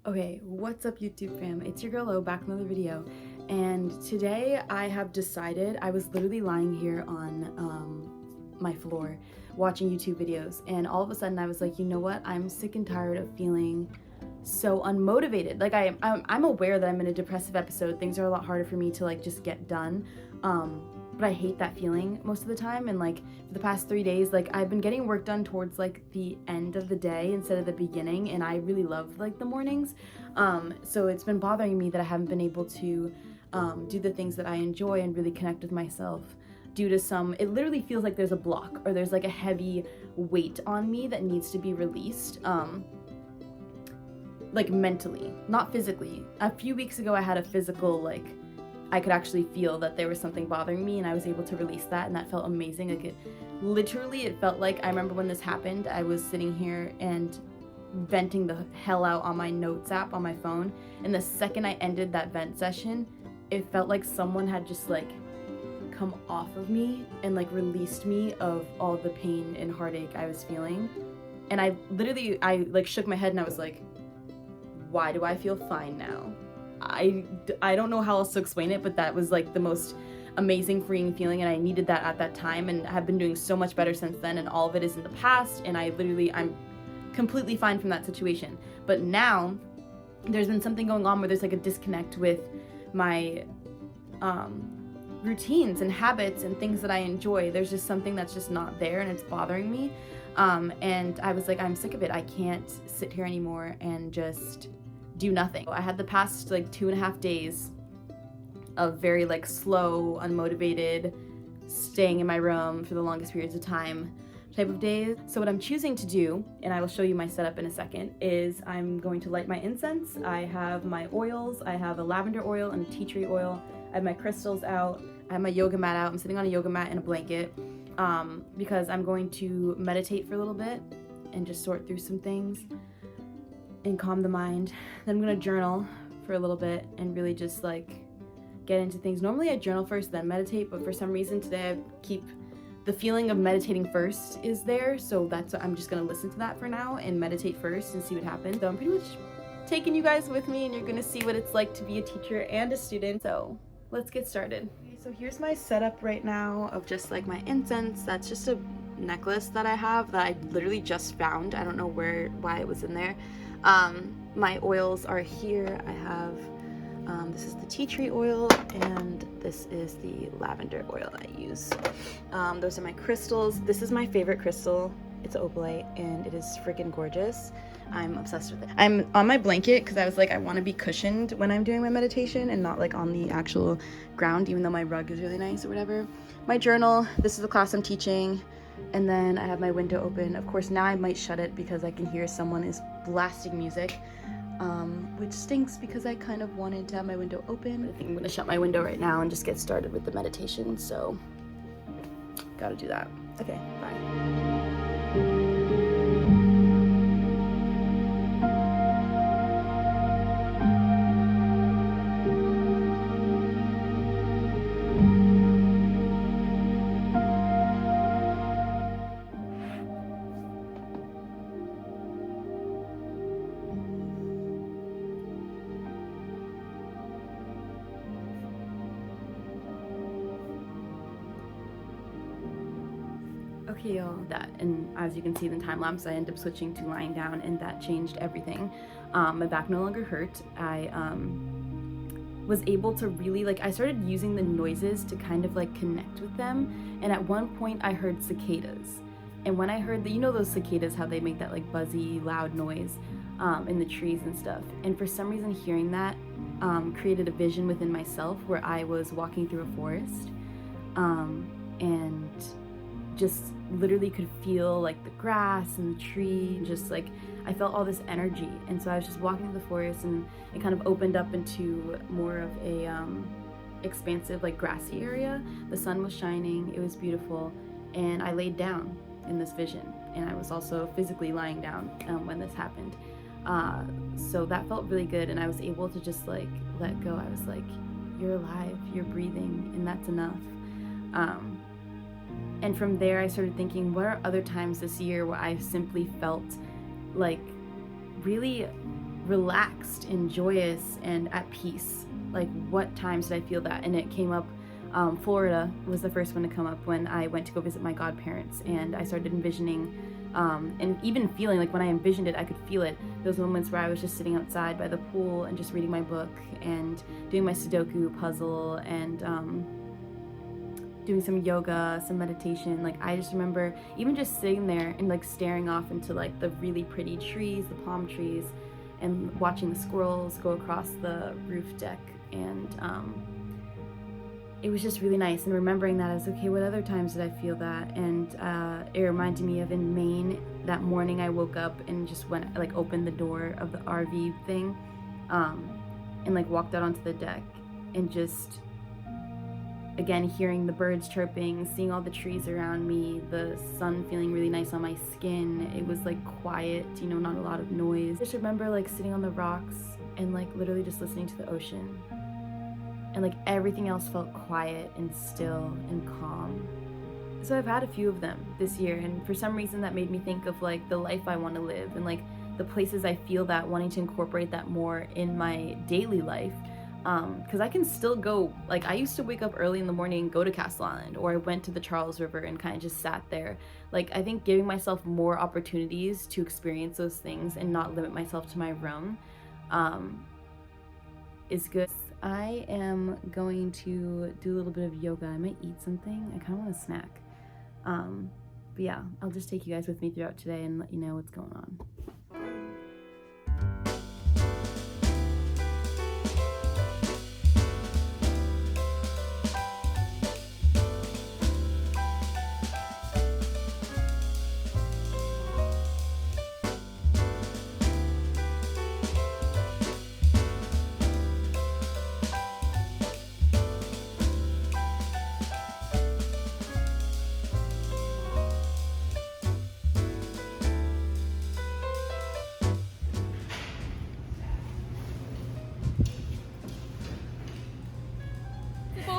Okay, what's up YouTube fam? It's your girl O back with another video, and today I have decided, I was literally lying here on my floor watching YouTube videos, and all of a sudden I was like, you know what, I'm sick and tired of feeling so unmotivated. Like I'm aware that I'm in a depressive episode, things are a lot harder for me to like just get done, but I hate that feeling most of the time. And like for the past 3 days, like I've been getting work done towards like the end of the day instead of the beginning, and I really love like the mornings, so it's been bothering me that I haven't been able to do the things that I enjoy and really connect with myself due to it literally feels like there's a block or there's like a heavy weight on me that needs to be released, like mentally, not physically. A few weeks ago I had a physical, like I could actually feel that there was something bothering me and I was able to release that, and that felt amazing. Like it felt like, I remember when this happened, I was sitting here and venting the hell out on my notes app on my phone, and the second I ended that vent session, it felt like someone had just like come off of me and like released me of all the pain and heartache I was feeling. And I like shook my head and I was like, why do I feel fine now? I don't know how else to explain it, but that was like the most amazing freeing feeling, and I needed that at that time, and have been doing so much better since then, and all of it is in the past, and I'm completely fine from that situation. But now there's been something going on where there's like a disconnect with my routines and habits and things that I enjoy. There's just something that's just not there, and it's bothering me, and I was like, I'm sick of it. I can't sit here anymore and just do nothing. I had the past like 2.5 days of very like slow, unmotivated, staying in my room for the longest periods of time type of days. So what I'm choosing to do, and I will show you my setup in a second, is I'm going to light my incense. I have my oils. I have a lavender oil and a tea tree oil. I have my crystals out. I have my yoga mat out. I'm sitting on a yoga mat and a blanket, because I'm going to meditate for a little bit and just sort through some things and calm the mind. Then I'm gonna journal for a little bit and really just like get into things. Normally I journal first, then meditate, but for some reason today I keep the feeling of meditating first is there, so I'm just gonna listen to that for now and meditate first and see what happens. So I'm pretty much taking you guys with me, and you're gonna see what it's like to be a teacher and a student. So let's get started. Okay, so here's my setup right now of just like my incense. That's just a necklace that I have that I literally just found. I don't know why it was in there. My oils are here. I have this is the tea tree oil, and this is the lavender oil I use. Those are my crystals. This is my favorite crystal. It's opalite, and it is freaking gorgeous. I'm obsessed with it. I'm on my blanket because I was like, I want to be cushioned when I'm doing my meditation and not like on the actual ground, even though my rug is really nice or whatever. My journal, this is the class I'm teaching, and then I have my window open. Of course, now I might shut it because I can hear someone is blasting music, which stinks because I kind of wanted to have my window open. But I think I'm gonna shut my window right now and just get started with the meditation, so gotta do that. Okay, bye. Okay, y'all, and as you can see in the time lapse, I ended up switching to lying down, and that changed everything. My back no longer hurt. I was able to really, like, I started using the noises to kind of like connect with them, and at one point I heard cicadas. And when I heard you know those cicadas, how they make that like buzzy, loud noise in the trees and stuff. And for some reason, hearing that created a vision within myself where I was walking through a forest, and just literally could feel like the grass and the tree, and just like I felt all this energy. And so I was just walking through the forest, and it kind of opened up into more of a expansive like grassy area. The sun was shining, it was beautiful, and I laid down in this vision, and I was also physically lying down when this happened, so that felt really good, and I was able to just like let go. I was like, you're alive, you're breathing, and that's enough. And from there, I started thinking, what are other times this year where I've simply felt like really relaxed and joyous and at peace. Like, what times did I feel that? And it came up, Florida was the first one to come up when I went to go visit my godparents, and I started envisioning and even feeling, like when I envisioned it, I could feel it. Those moments where I was just sitting outside by the pool and just reading my book and doing my Sudoku puzzle and doing some yoga, some meditation. Like, I just remember even just sitting there and like staring off into like the really pretty trees, the palm trees, and watching the squirrels go across the roof deck. And it was just really nice. And remembering that, I was okay, what other times did I feel that? And it reminded me of in Maine, that morning I woke up and just went, like, opened the door of the RV thing and like walked out onto the deck and just, again, hearing the birds chirping, seeing all the trees around me, the sun feeling really nice on my skin. It was like quiet, you know, not a lot of noise. I just remember like sitting on the rocks and like literally just listening to the ocean. And like everything else felt quiet and still and calm. So I've had a few of them this year, and for some reason that made me think of like the life I want to live and like the places I feel that, wanting to incorporate that more in my daily life. Because I can still go, like I used to wake up early in the morning and go to Castle Island, or I went to the Charles River and kind of just sat there. Like, I think giving myself more opportunities to experience those things and not limit myself to my room is good. I am going to do a little bit of yoga. I might eat something. I kind of want a snack. But yeah, I'll just take you guys with me throughout today and let you know what's going on.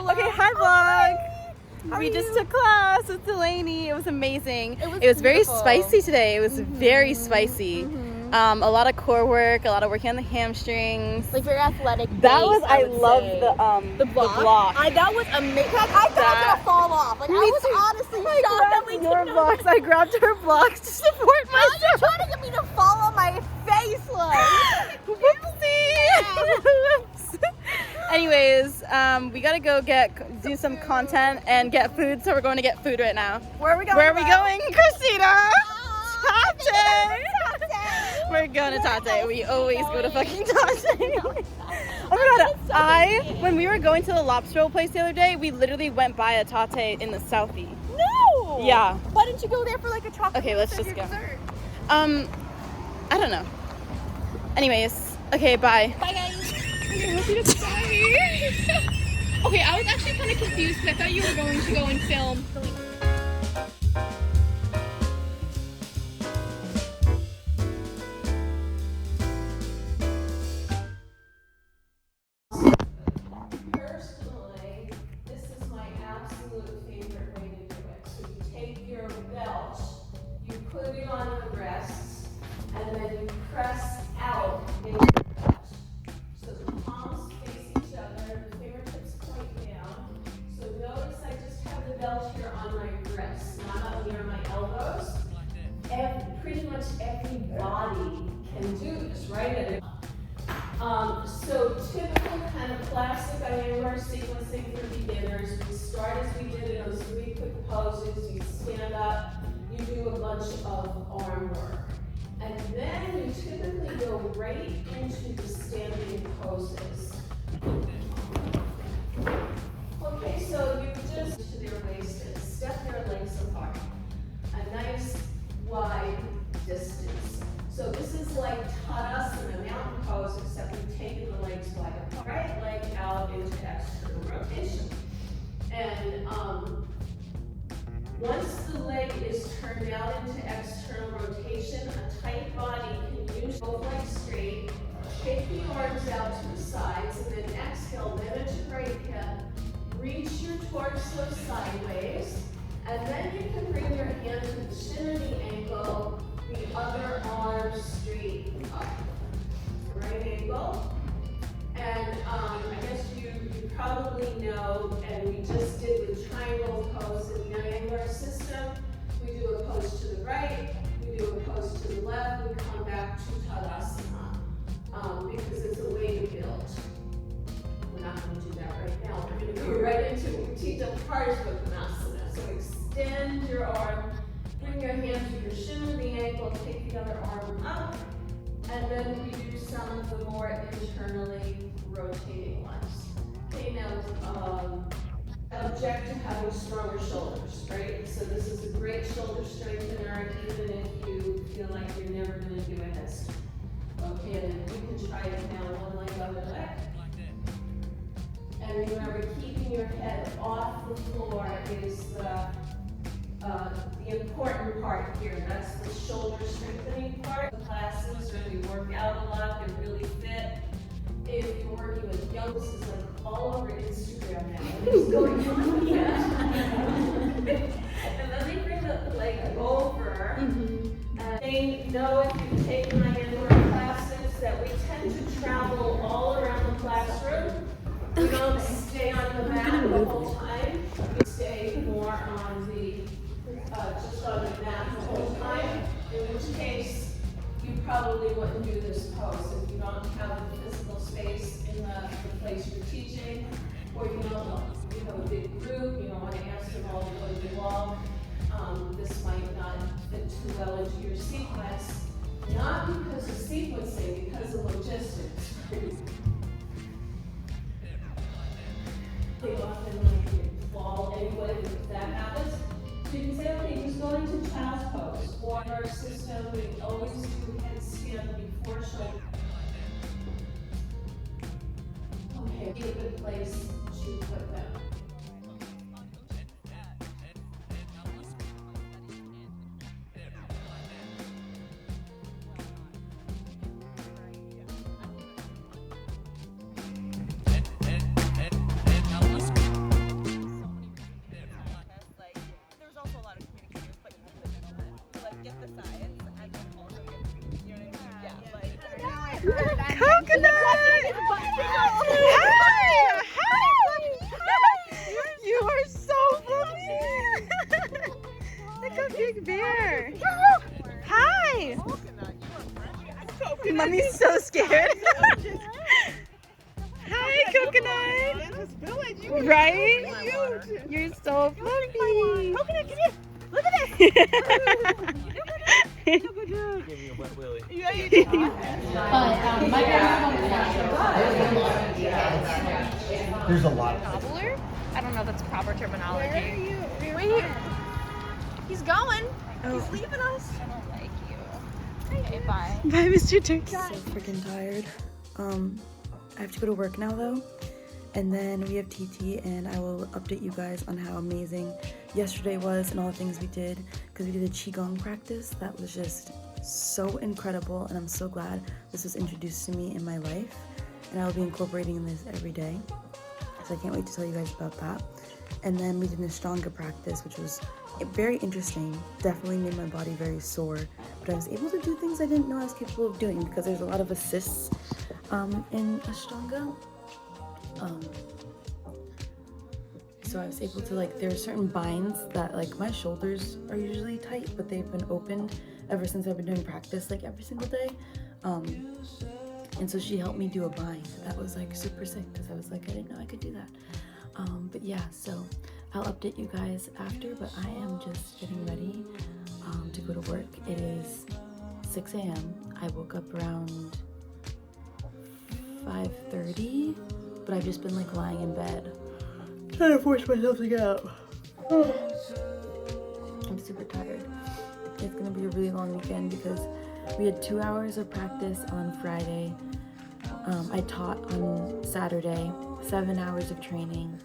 Okay, hi vlog! We just took class with Delaney. It was amazing. It was very spicy today. It was very spicy. A lot of core work, a lot of working on the hamstrings. Like very athletic. That was, I loved the block. That was amazing. I thought it was gonna fall off. Like, I was honestly shocked that we your blocks. I grabbed her blocks to support myself. You're trying to get me to fall on my face, like. Whoopsie! Anyways, we gotta go do some content and get food, so we're going to get food right now. Where are we going? Where are we going, Christina? Tate! We're going to Tate. We always go to fucking Tate. Oh my god, when we were going to the lobster roll place the other day, we literally went by a Tate in the Southie. No! Yeah. Why didn't you go there for like a chocolate? Okay, let's just go. Dessert? I don't know. Anyways, okay, bye. Bye guys. Okay, I was actually kind of confused because I thought you were going to go and film. Personally, this is my absolute favorite way to do it. So you take your belt, you put it on the breasts, and then you press out in your belt. So the palms face each other, the fingertips point down. So notice I just have the belt here on my wrists, not up near my elbows. Pretty much everybody can do this, right? So typical kind of classic Iyengar sequencing for beginners. We start as we did in those 3 quick poses. You stand up, you do a bunch of arm work. And then you typically go right into the standing poses. Okay, so you just to their waist and step their legs apart. A nice wide distance. So this is like Tadasana, mountain pose, except we've taken the legs wide apart. Right leg out into external rotation. And once the leg is turned out into external rotation, a tight body can use both legs straight, take the arms out to the sides, and then exhale, limit your right hip, reach your torso sideways, and then you can bring your hand to the shin of the ankle, the other arm straight up. table. And I guess you probably know, and we just did the triangle pose in the triangular system. We do a pose to the right, we do a pose to the left, we come back to Tadasana because it's a way to build. We're not going to do that right now. We're going to go right into what we teach at Parsvakonasana. So extend your arm, bring your hand to your shin of the ankle, take the other arm up, and then we do some of the more internally rotating ones. Okay, now object to having stronger shoulders, right? So this is a great shoulder strengthener, even if you feel like you're never going to do a headstand. Okay, and then you can try it now, one leg, other leg. And remember, keeping your head off the floor is the important part here. That's the shoulder strengthening part. The classes where we work out a lot, they're really fit. If you're working with yoga, this is like all over Instagram now. What is going on with that? And then they bring the leg over. And they know if you've taken my indoor classes that we tend to travel all around the classroom. We don't stay on the mat the whole time. We stay more on the just on the mat the whole time. In which case, you probably wouldn't do this pose if you don't have the physical space in the place you're teaching, or you have a big group. You don't want to ask them all to go to the wall. This might not fit too well into your sequence, not because of sequencing, because of logistics. They often like fall anyway if that happens. So you can say, okay, who's going to child's pose? Or in our system, we always do headstand before shoulder. Okay, be a good place to put them. Coconut! Hi! Hi! You are so fluffy! Look how big bear! Hi! Mommy's so scared. Hi, Coconut! Right? You're so fluffy! Coconut, come here! Look at this! Give me a wet willy. Yeah, you do. There's a lot. Cobbler? I don't know if that's proper terminology. Where are you? Wait. He's going. Oh. He's leaving us. I don't like you. Okay, bye. Bye, Mr. Turkey. So freaking tired. I have to go to work now though, and then we have TT, and I will update you guys on how amazing yesterday was and all the things we did, because we did a qigong practice that was just so incredible, and I'm so glad this was introduced to me in my life, and I will be incorporating this every day. So I can't wait to tell you guys about that. And then we did an Ashtanga practice, which was very interesting. Definitely made my body very sore, but I was able to do things I didn't know I was capable of doing, because there's a lot of assists in Ashtanga. So I was able to, like, there are certain binds that, like, my shoulders are usually tight, but they've been opened ever since I've been doing practice, like, every single day. And so she helped me do a bind. That was, like, super sick, because I was like, I didn't know I could do that. But yeah, so I'll update you guys after, but I am just getting ready to go to work. It is 6 a.m. I woke up around 5:30, but I've just been, like, lying in bed, trying to force myself to get up. I'm super tired. It's gonna be a really long weekend because we had 2 hours of practice on Friday. I taught on Saturday, 7 hours of training.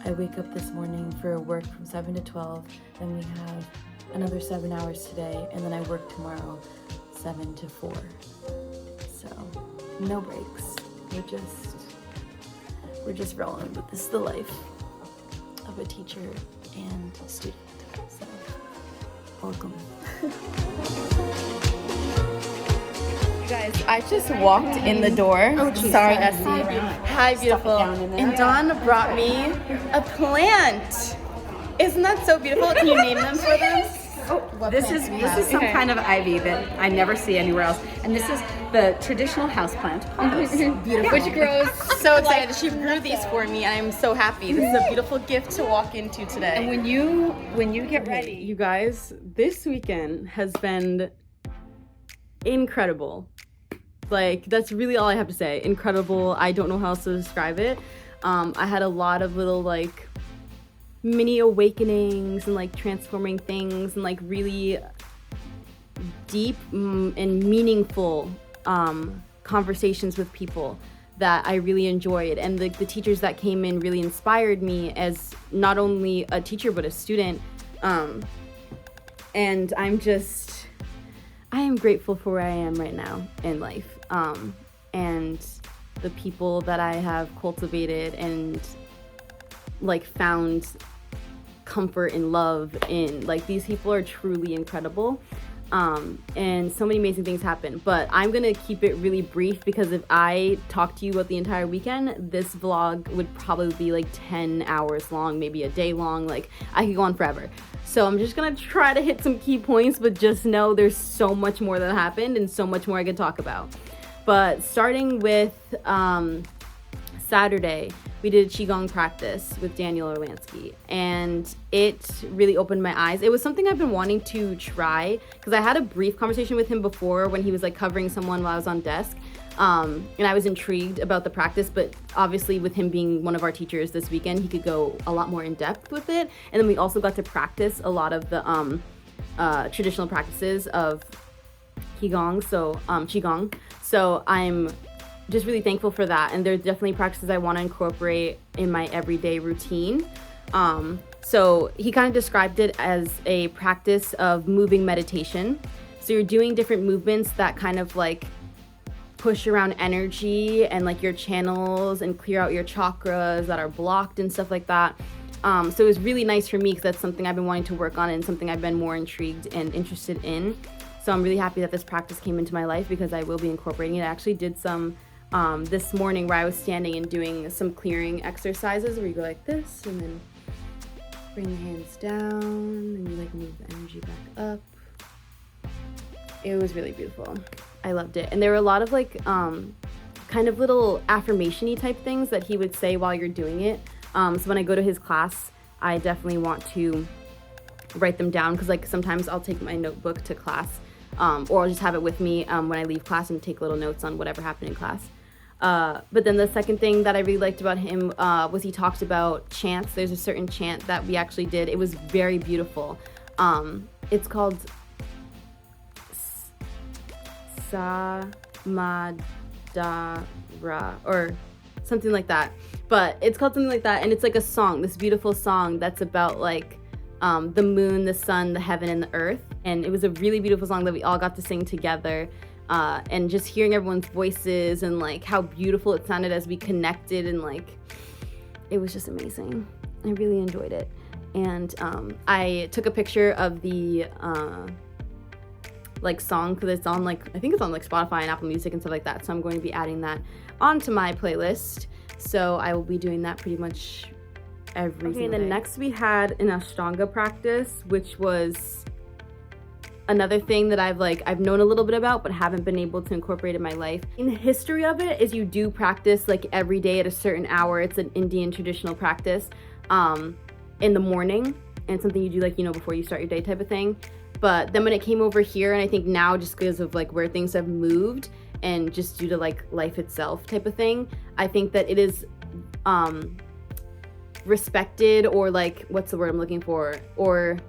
I wake up this morning for work from 7 to 12, then we have another 7 hours today, and then I work tomorrow 7 to 4. So no breaks. We're just rolling, but this is the life of a teacher and a student. So welcome. Guys, I just walked in the door. Sorry, Essie. Hi, beautiful. And Dawn brought me a plant. Isn't that so beautiful? Can you name them for them? This is some kind of ivy that I never see anywhere else, and this is the traditional houseplant, Which grows so excited. She grew these for me, and I'm so happy. This is a beautiful gift to walk into today. And when you get ready, You guys, this weekend has been incredible. Like, that's really all I have to say. Incredible. I don't know how else to describe it. I had a lot of little like mini awakenings and like transforming things and like really deep and meaningful conversations with people that I really enjoyed, and the teachers that came in really inspired me as not only a teacher but a student, and I am grateful for where I am right now in life, and the people that I have cultivated and like found comfort and love in. Like, these people are truly incredible, and so many amazing things happen. But I'm gonna keep it really brief, because if I talk to you about the entire weekend, this vlog would probably be like 10 hours long, maybe a day long. Like, I could go on forever. So I'm just gonna try to hit some key points, but just know there's so much more that happened and so much more I could talk about. But starting with Saturday, we did a Qigong practice with Daniel Orlansky, and it really opened my eyes. It was something I've been wanting to try, because I had a brief conversation with him before when he was like covering someone while I was on desk, and I was intrigued about the practice, but obviously with him being one of our teachers this weekend, he could go a lot more in depth with it. And then we also got to practice a lot of the traditional practices of Qigong, so I'm just really thankful for that, and there's definitely practices I want to incorporate in my everyday routine. So he kind of described it as a practice of moving meditation. So you're doing different movements that kind of like push around energy and like your channels and clear out your chakras that are blocked and stuff like that. So it was really nice for me, because that's something I've been wanting to work on and something I've been more intrigued and interested in. So I'm really happy that this practice came into my life, because I will be incorporating it. I actually did some this morning where I was standing and doing some clearing exercises where you go like this and then bring the hands down and you like move the energy back up. It was really beautiful. I loved it. And there were a lot of like kind of little affirmation-y type things that he would say while you're doing it. So when I go to his class, I definitely want to write them down, because like sometimes I'll take my notebook to class, or I'll just have it with me when I leave class and take little notes on whatever happened in class. But then the second thing that I really liked about him was he talked about chants. There's a certain chant that we actually did. It was very beautiful. It's called Samadara or something like that. But it's called something like that, and it's like a song, this beautiful song that's about like the moon, the sun, the heaven, and the earth. And it was a really beautiful song that we all got to sing together. And just hearing everyone's voices and like how beautiful it sounded as we connected, and like it was just amazing. I really enjoyed it. And I took a picture of the like song, because it's on like, I think it's on like Spotify and Apple Music and stuff like that. So I'm going to be adding that onto my playlist. So I will be doing that pretty much every single day. And then next we had an Ashtanga practice, which was another thing that I've known a little bit about but haven't been able to incorporate in my life. And the history of it is you do practice like every day at a certain hour. It's an Indian traditional practice in the morning, and something you do like, you know, before you start your day type of thing. But then when it came over here, and I think now just because of like where things have moved and just due to like life itself type of thing, I think that it is respected, or like, what's the word I'm looking for, or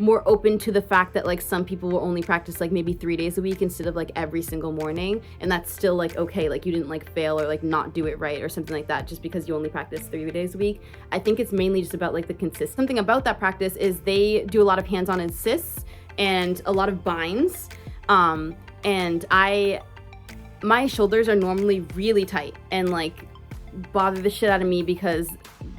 more open to the fact that like some people will only practice like maybe 3 days a week instead of like every single morning, and that's still like okay, like you didn't like fail or like not do it right or something like that just because you only practice 3 days a week. I think it's mainly just about like the consistency. Something about that practice is they do a lot of hands-on assists and a lot of binds, and my shoulders are normally really tight and like bother the shit out of me because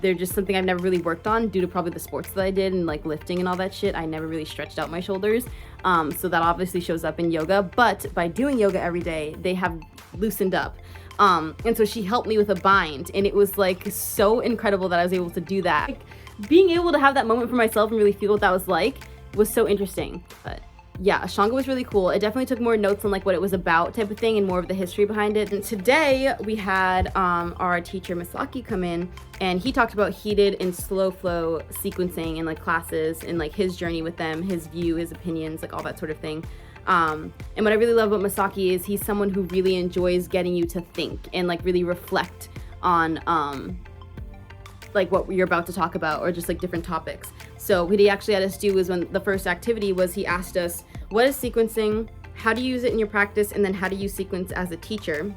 they're just something I've never really worked on due to probably the sports that I did and like lifting and all that shit. I never really stretched out my shoulders. So that obviously shows up in yoga, but by doing yoga every day, they have loosened up. And so she helped me with a bind, and it was like so incredible that I was able to do that. Like, being able to have that moment for myself and really feel what that was like was so interesting. But yeah, Ashtanga was really cool. It definitely took more notes on like what it was about type of thing and more of the history behind it. And today we had our teacher Misaki come in, and he talked about heated and slow flow sequencing in like classes and like his journey with them, his view, his opinions, like all that sort of thing. And what I really love about Misaki is he's someone who really enjoys getting you to think and like really reflect on like what you're about to talk about or just like different topics. So what he actually had us do was, when the first activity was, he asked us, what is sequencing? How do you use it in your practice? And then how do you sequence as a teacher?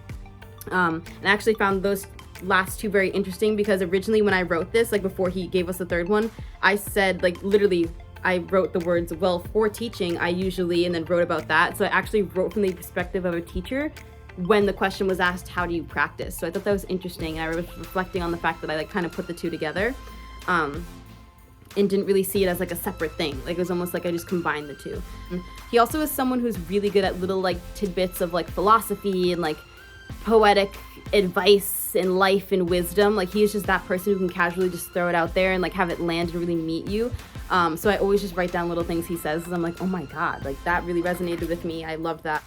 And I actually found those last two very interesting, because originally when I wrote this, like before he gave us the third one, I said like literally, I wrote the words, well, for teaching, I usually, and then wrote about that. So I actually wrote from the perspective of a teacher when the question was asked, how do you practice? So I thought that was interesting. And I was reflecting on the fact that I like kind of put the two together. And didn't really see it as like a separate thing. Like it was almost like I just combined the two. He also is someone who's really good at little like tidbits of like philosophy and like poetic advice and life and wisdom. Like he's just that person who can casually just throw it out there and like have it land and really meet you. So I always just write down little things he says, because I'm like, oh my God, like that really resonated with me. I loved that.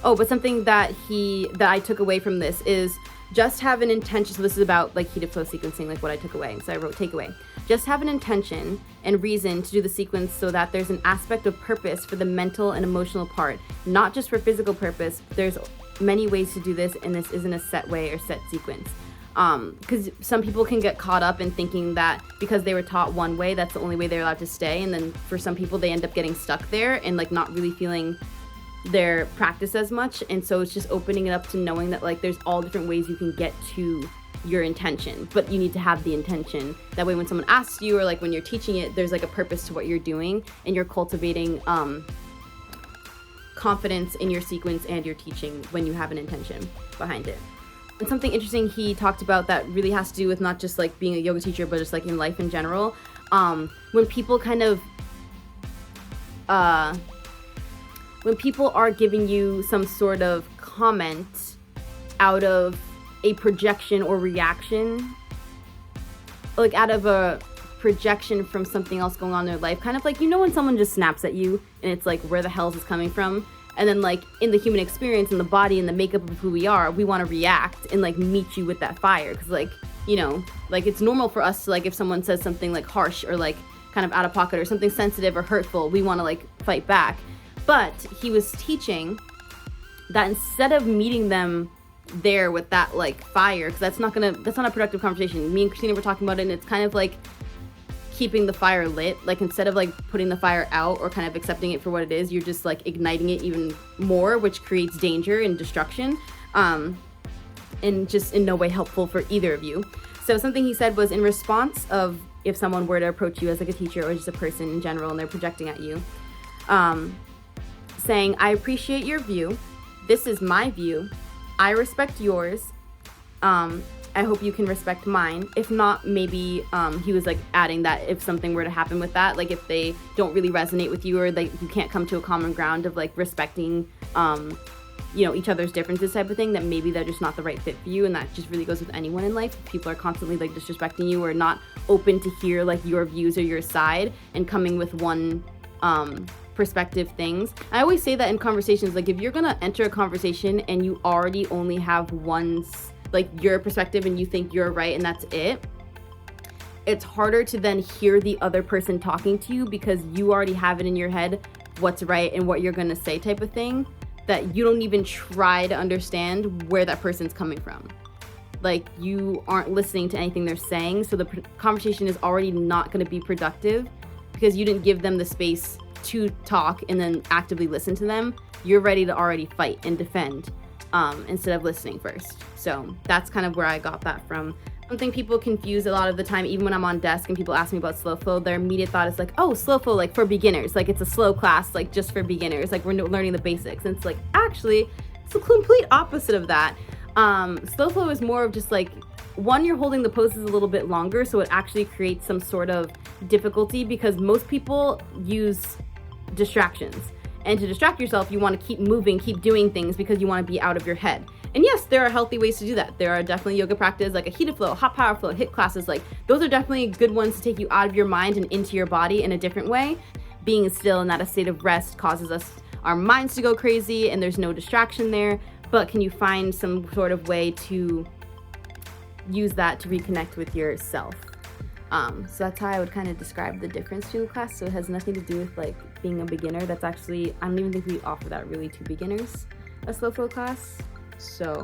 Oh, but something that I took away from this is just have an intention. So this is about like heated flow sequencing, like what I took away. So I wrote takeaway. Just have an intention and reason to do the sequence so that there's an aspect of purpose for the mental and emotional part, not just for physical purpose. There's many ways to do this, and this isn't a set way or set sequence. Because some people can get caught up in thinking that because they were taught one way, that's the only way they're allowed to stay. And then for some people, they end up getting stuck there and like not really feeling their practice as much. And so it's just opening it up to knowing that like there's all different ways you can get to your intention, but you need to have the intention. That way when someone asks you, or like when you're teaching it, there's like a purpose to what you're doing, and you're cultivating confidence in your sequence and your teaching when you have an intention behind it. And something interesting he talked about that really has to do with not just like being a yoga teacher, but just like in life in general. When people kind of when people are giving you some sort of comment out of a projection or reaction, like out of a projection from something else going on in their life, kind of like, you know, when someone just snaps at you and it's like, where the hell is this coming from? And then like in the human experience and the body and the makeup of who we are, we want to react and like meet you with that fire. Because like, you know, like it's normal for us to like, if someone says something like harsh or like kind of out of pocket or something sensitive or hurtful, we want to like fight back. But he was teaching that instead of meeting them there with that like fire, because that's not a productive conversation. Me and Christina were talking about it, and it's kind of like keeping the fire lit. Like instead of like putting the fire out or kind of accepting it for what it is, you're just like igniting it even more, which creates danger and destruction, and just in no way helpful for either of you. So something he said was, in response of if someone were to approach you as like a teacher or just a person in general and they're projecting at you, saying, I appreciate your view, this is my view, I respect yours, I hope you can respect mine. If not, maybe he was like adding that if something were to happen with that, like if they don't really resonate with you, or like you can't come to a common ground of like respecting you know, each other's differences type of thing, that maybe they're just not the right fit for you. And that just really goes with anyone in life. People are constantly like disrespecting you or not open to hear like your views or your side and coming with one perspective things. I always say that in conversations, like if you're gonna enter a conversation and you already only have like your perspective and you think you're right and that's it, it's harder to then hear the other person talking to you, because you already have it in your head what's right and what you're gonna say type of thing, that you don't even try to understand where that person's coming from. Like you aren't listening to anything they're saying, so the conversation is already not going to be productive because you didn't give them the space to talk and then actively listen to them. You're ready to already fight and defend instead of listening first. So that's kind of where I got that from. Something people confuse a lot of the time, even when I'm on desk and people ask me about slow flow, their immediate thought is like, oh, slow flow, like for beginners, like it's a slow class, like just for beginners, like we're learning the basics. And it's like, actually, it's the complete opposite of that. Slow flow is more of just like one, you're holding the poses a little bit longer, so it actually creates some sort of difficulty because most people use distractions. And to distract yourself, you want to keep moving, keep doing things because you want to be out of your head. And yes, there are healthy ways to do that. There are definitely yoga practices like a heated flow, hot power flow, HIIT classes. Like those are definitely good ones to take you out of your mind and into your body in a different way. Being still in that state of rest causes our minds to go crazy and there's no distraction there. But can you find some sort of way to use that to reconnect with yourself? So that's how I would kind of describe the difference between the class. So it has nothing to do with like being a beginner. That's actually, I don't even think we offer that really to beginners, a slow flow class. So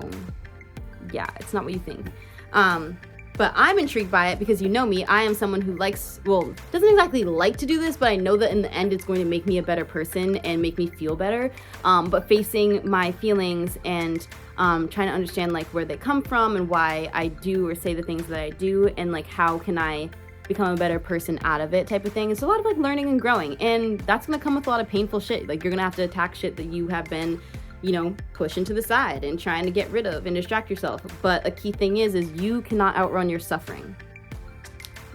yeah, it's not what you think. But I'm intrigued by it because you know me, I am someone who doesn't exactly like to do this, but I know that in the end it's going to make me a better person and make me feel better. But facing my feelings and trying to understand like where they come from and why I do or say the things that I do and like how can I become a better person out of it type of thing. It's a lot of like learning and growing, and that's gonna come with a lot of painful shit. Like you're gonna have to attack shit that you have been, you know, pushing to the side and trying to get rid of and distract yourself. But a key thing is you cannot outrun your suffering.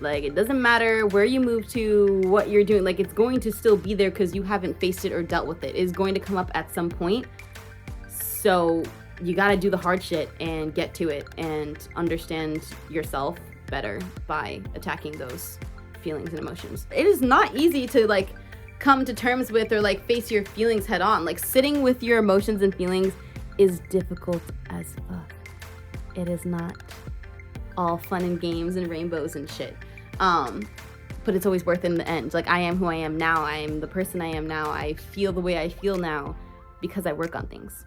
Like it doesn't matter where you move to, what you're doing, like it's going to still be there because you haven't faced it or dealt with it. It's going to come up at some point. So you got to do the hard shit and get to it and understand yourself better by attacking those feelings and emotions. It is not easy to like come to terms with or like face your feelings head on. Like sitting with your emotions and feelings is difficult as fuck. It is not all fun and games and rainbows and shit. But it's always worth it in the end. Like I am who I am now. I am the person I am now. I feel the way I feel now because I work on things.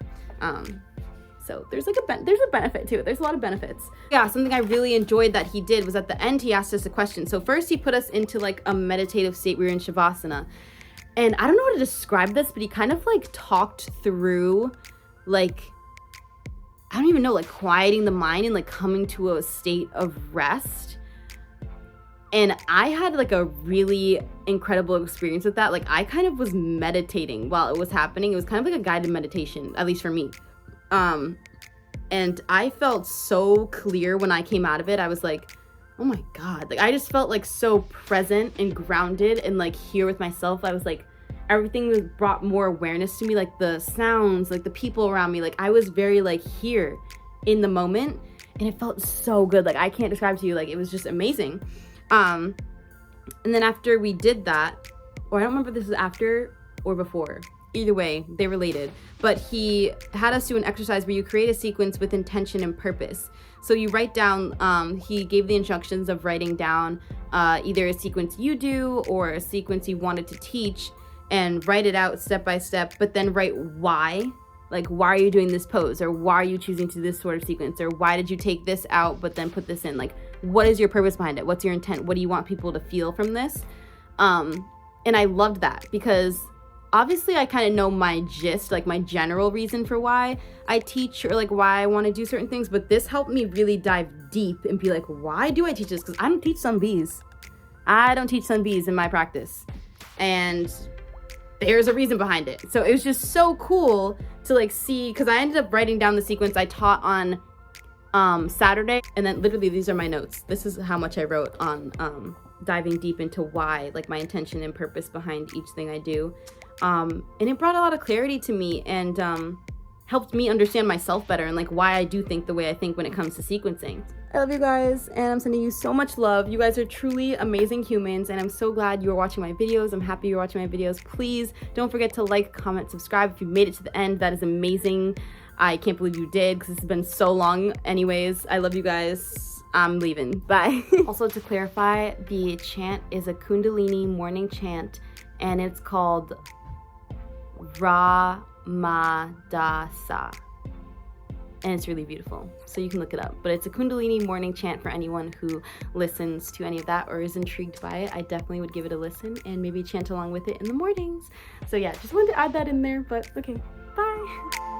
So there's like there's a benefit to it. There's a lot of benefits. Yeah, something I really enjoyed that he did was at the end he asked us a question. So first he put us into like a meditative state. We were in Shavasana. And I don't know how to describe this, but he kind of like talked through like, I don't even know, like quieting the mind and like coming to a state of rest. And I had like a really incredible experience with that. Like I kind of was meditating while it was happening. It was kind of like a guided meditation, at least for me. And I felt so clear when I came out of it. I was like, oh my God. Like I just felt like so present and grounded and like here with myself. I was like, everything was brought more awareness to me, like the sounds, like the people around me. Like I was very like here in the moment and it felt so good. Like I can't describe to you, like it was just amazing. And then after we did that, or I don't remember if this was after or before, either way, they related, but he had us do an exercise where you create a sequence with intention and purpose. So you write down, he gave the instructions of writing down either a sequence you do or a sequence you wanted to teach and write it out step by step, but then write why. Like, why are you doing this pose? Or why are you choosing to do this sort of sequence? Or why did you take this out but then put this in? Like, what is your purpose behind it? What's your intent? What do you want people to feel from this? And I loved that because obviously I kind of know my gist, like my general reason for why I teach or like why I want to do certain things, but this helped me really dive deep and be like, why do I teach this? Because I don't teach Sun Bs. I don't teach Sun Bs in my practice. And there's a reason behind it. So it was just so cool to like see, because I ended up writing down the sequence I taught on Saturday, and then literally these are my notes. This is how much I wrote on diving deep into why, like my intention and purpose behind each thing I do. And it brought a lot of clarity to me and helped me understand myself better and like why I do think the way I think when it comes to sequencing. I love you guys and I'm sending you so much love. You guys are truly amazing humans and I'm so glad you're watching my videos. I'm happy you're watching my videos. Please don't forget to like, comment, subscribe if you made it to the end. That is amazing. I can't believe you did because it's been so long. Anyways, I love you guys. I'm leaving. Bye. Also, to clarify, the chant is a Kundalini morning chant and it's called Ramadasa. And it's really beautiful, so you can look it up. But it's a Kundalini morning chant for anyone who listens to any of that or is intrigued by it. I definitely would give it a listen and maybe chant along with it in the mornings. So yeah, just wanted to add that in there, but okay, bye.